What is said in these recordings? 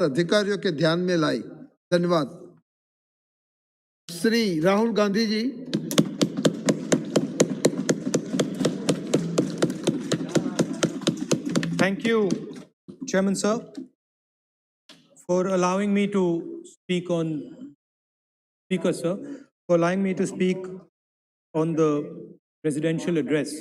अधिकारियों के ध्यान में लाई। धन्यवाद। Shri Rahul Gandhi ji. Thank you, Chairman Sir, for allowing me to speak on Speaker Sir, for allowing me to speak on the presidential address.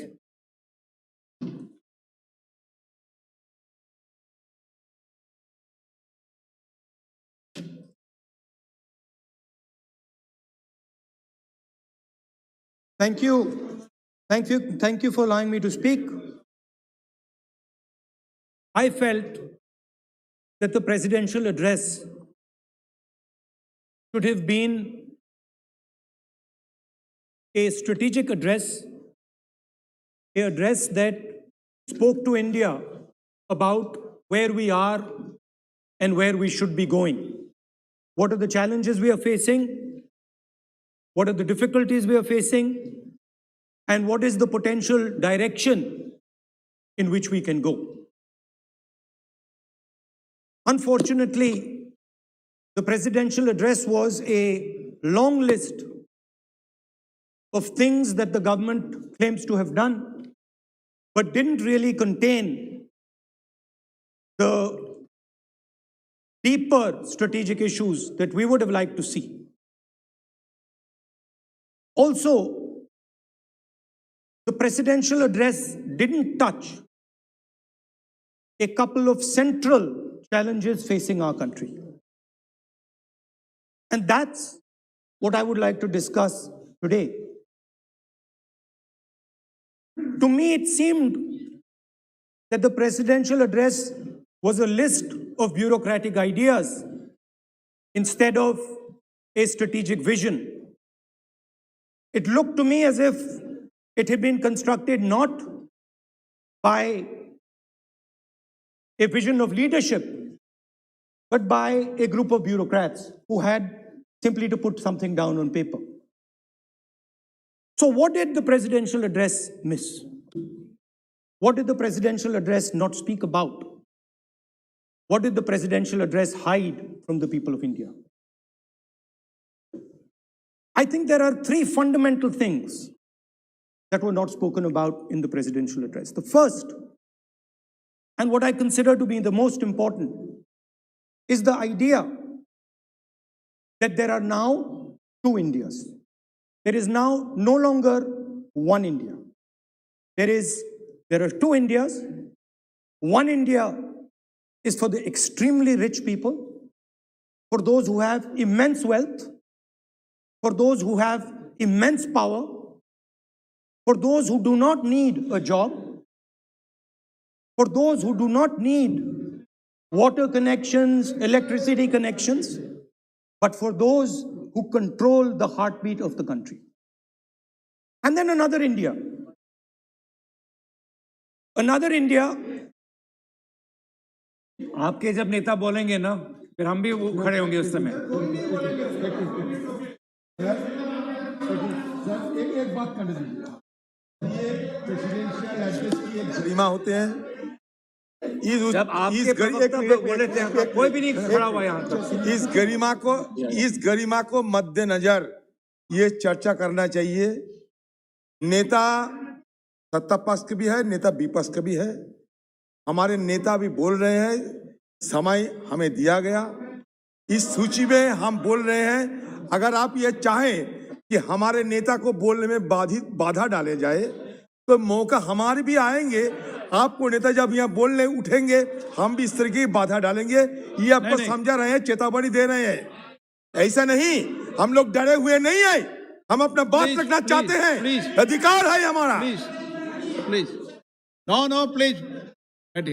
Thank you for allowing me to speak. I felt that the presidential address should have been a strategic address, an address that spoke to India about where we are and where we should be going. What are the challenges we are facing? What are the difficulties we are facing? And what is the potential direction in which we can go? Unfortunately, the presidential address was a long list of things that the government claims to have done, but didn't really contain the deeper strategic issues that we would have liked to see. Also, the presidential address didn't touch a couple of central challenges facing our country. And that's what I would like to discuss today. To me, it seemed that the presidential address was a list of bureaucratic ideas instead of a strategic vision. It looked to me as if it had been constructed not by a vision of leadership, but by a group of bureaucrats who had simply to put something down on paper. So what did the presidential address miss? What did the presidential address not speak about? What did the presidential address hide from the people of India? I think there are three fundamental things that were not spoken about in the presidential address. The first, and what I consider to be the most important, is the idea that there are now two Indias. There is now no longer one India. There are two Indias. One India is for the extremely rich people, for those who have immense wealth, for those who have immense power, for those who do not need a job, for those who do not need water connections, electricity connections, but for those who control the heartbeat of the country. And then another India. Another India. आपके जब नेता बोलेंगे ना, फिर हम भी खड़े होंगे उस समय। एक बात कर लीजिए, ये प्रेसिडेंशियल एड्रेस की एक गरिमा होते हैं। जब आपके प्रवक्ता बोले थे, कोई भी नहीं खड़ा हुआ यहाँ तक। इस गरिमा को मद्देनजर ये चर्चा करना चाहिए। नेता सत्ता पक्ष के भी है, नेता विपक्ष के भी है। हमारे नेता भी बोल रहे हैं, समय हमें दिया गया, इस सूची में हम बोल रहे हैं। अगर आप ये चाहें कि हमारे नेता को बोलने में बाधा डाले जाए, तो मौका हमारे भी आएंगे। आपको नेता जब यहाँ बोलने उठेंगे, हम भी इस तरह की बाधा डालेंगे। ये आपको समझा रहे हैं, चेतावनी दे रहे हैं। ऐसा नहीं, हम लोग डरे हुए नहीं है, हम अपना बात रखना चाहते हैं, अधिकार है हमारा। Please no please And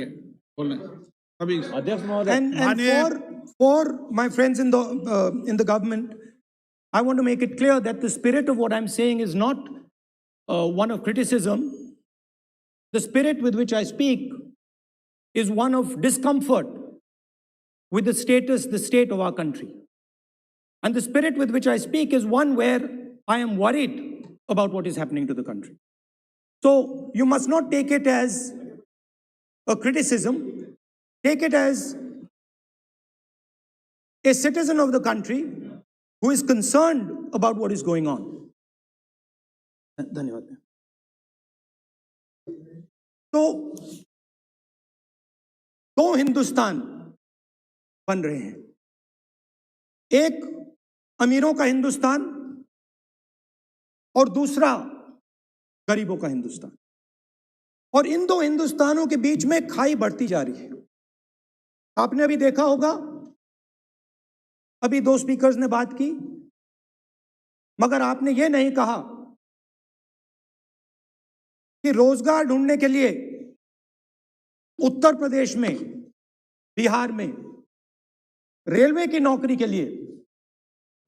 for my friends in the government, I want to make it clear that the spirit of what I'm saying is not one of criticism. The spirit with which I speak is one of discomfort with the state of our country. And the spirit with which I speak is one where I am worried about what is happening to the country. So you must not take it as a criticism. Take it as a citizen of the country who is concerned about what is going on. धन्यवाद। तो दो हिंदुस्तान बन रहे हैं, एक अमीरों का हिंदुस्तान और दूसरा गरीबों का हिंदुस्तान, और इन दो हिंदुस्तानों के बीच में खाई बढ़ती जा रही है। आपने अभी देखा होगा, अभी दो स्पीकर्स ने बात की, मगर आपने ये नहीं कहा कि रोजगार ढूंढने के लिए उत्तर प्रदेश में, बिहार में रेलवे की नौकरी के लिए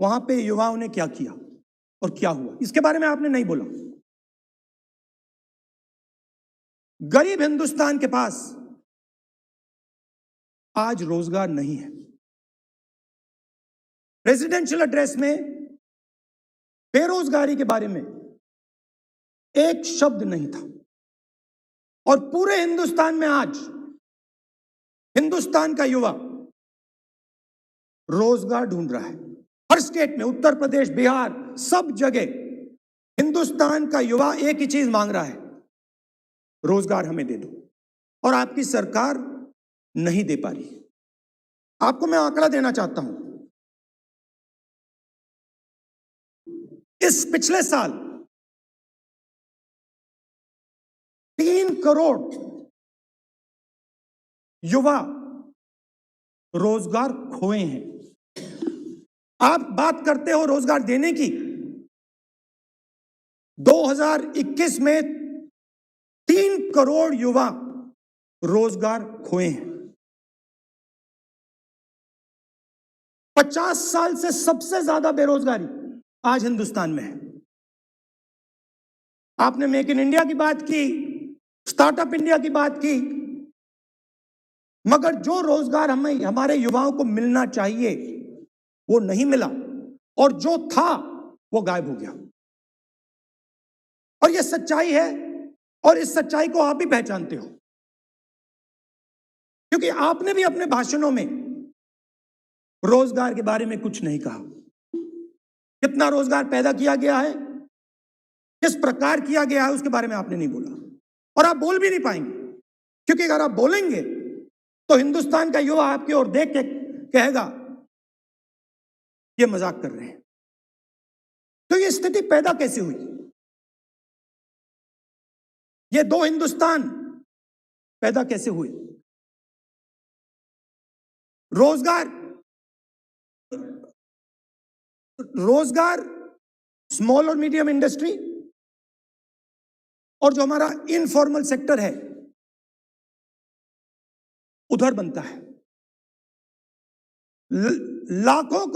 वहां पे युवाओं ने क्या किया और क्या हुआ, इसके बारे में आपने नहीं बोला। गरीब हिंदुस्तान के पास आज रोजगार नहीं है। प्रेसिडेंशियल एड्रेस में बेरोजगारी के बारे में एक शब्द नहीं था, और पूरे हिंदुस्तान में आज हिंदुस्तान का युवा रोजगार ढूंढ रहा है। हर स्टेट में, उत्तर प्रदेश, बिहार, सब जगह हिंदुस्तान का युवा एक ही चीज मांग रहा है, रोजगार हमें दे दो, और आपकी सरकार नहीं दे पा रही। आपको मैं आंकड़ा देना चाहता हूं। इस पिछले साल 3 करोड़ युवा रोजगार खोए हैं। आप बात करते हो रोजगार देने की, 2021 में 3 करोड़ युवा रोजगार खोए हैं। 50 साल से सबसे ज्यादा बेरोजगारी आज हिंदुस्तान में है। आपने मेक इन इंडिया की बात की, स्टार्टअप इंडिया की बात की, मगर जो रोजगार हमें, हमारे युवाओं को मिलना चाहिए वो नहीं मिला, और जो था वो गायब हो गया। और ये सच्चाई है, और इस सच्चाई को आप भी पहचानते हो, क्योंकि आपने भी अपने भाषणों में रोजगार के बारे में कुछ नहीं कहा। कितना रोजगार पैदा किया गया है, किस प्रकार किया गया है, उसके बारे में आपने नहीं बोला, और आप बोल भी नहीं पाएंगे, क्योंकि अगर आप बोलेंगे तो हिंदुस्तान का युवा आपकी ओर देख के कहेगा ये मजाक कर रहे हैं। तो ये स्थिति पैदा कैसे हुई? ये दो हिंदुस्तान पैदा कैसे हुए? रोजगार स्मॉल और मीडियम इंडस्ट्री और जो हमारा इनफॉर्मल सेक्टर है उधर बनता है। लाखों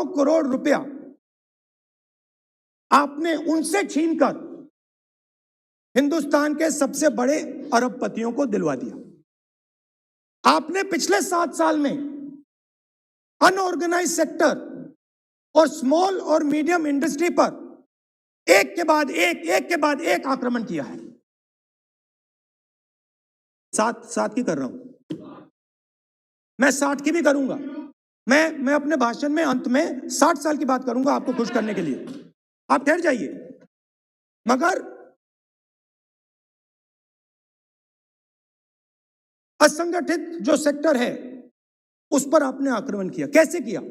करोड़ रुपया आपने उनसे छीनकर हिंदुस्तान के सबसे बड़े अरबपतियों को दिलवा दिया। आपने पिछले 7 साल में अनऑर्गेनाइज्ड सेक्टर और स्मॉल और मीडियम इंडस्ट्री पर एक के बाद एक आक्रमण किया है। सात की कर रहा हूं मैं, 60 की भी करूंगा मैं अपने भाषण में अंत में 60 साल की बात करूंगा आपको खुश करने के लिए। आप ठहर जाइए। मगर असंगठित जो सेक्टर है उस पर आपने आक्रमण किया। कैसे किया?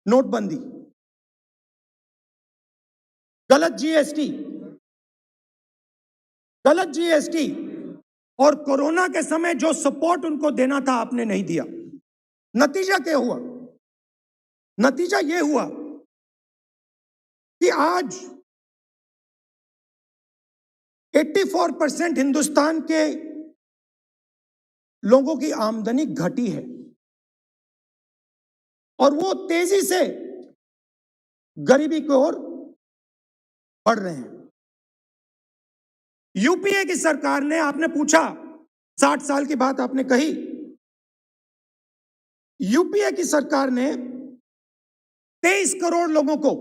नोटबंदी, गलत जीएसटी और कोरोना के समय जो सपोर्ट उनको देना था आपने नहीं दिया। नतीजा क्या हुआ? नतीजा यह हुआ कि आज 84% हिंदुस्तान के लोगों की आमदनी घटी है और वो तेजी से गरीबी की ओर बढ़ रहे हैं। यूपीए की सरकार ने, आपने पूछा 60 साल की बात आपने कही, यूपीए की सरकार ने 23 करोड़ लोगों को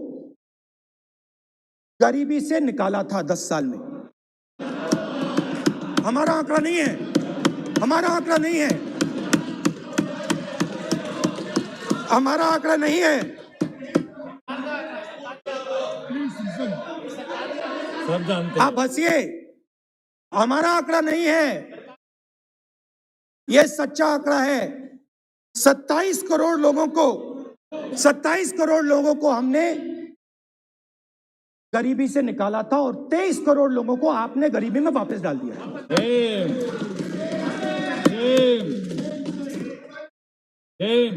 गरीबी से निकाला था 10 साल में। हमारा आंकड़ा नहीं है, हमारा आंकड़ा नहीं है, हमारा आंकड़ा नहीं है। सब जानते आप हंसिए, हमारा आंकड़ा नहीं है, यह सच्चा आंकड़ा है। 27 करोड़ लोगों को हमने गरीबी से निकाला था और 23 करोड़ लोगों को आपने गरीबी में वापस डाल दिया। सेम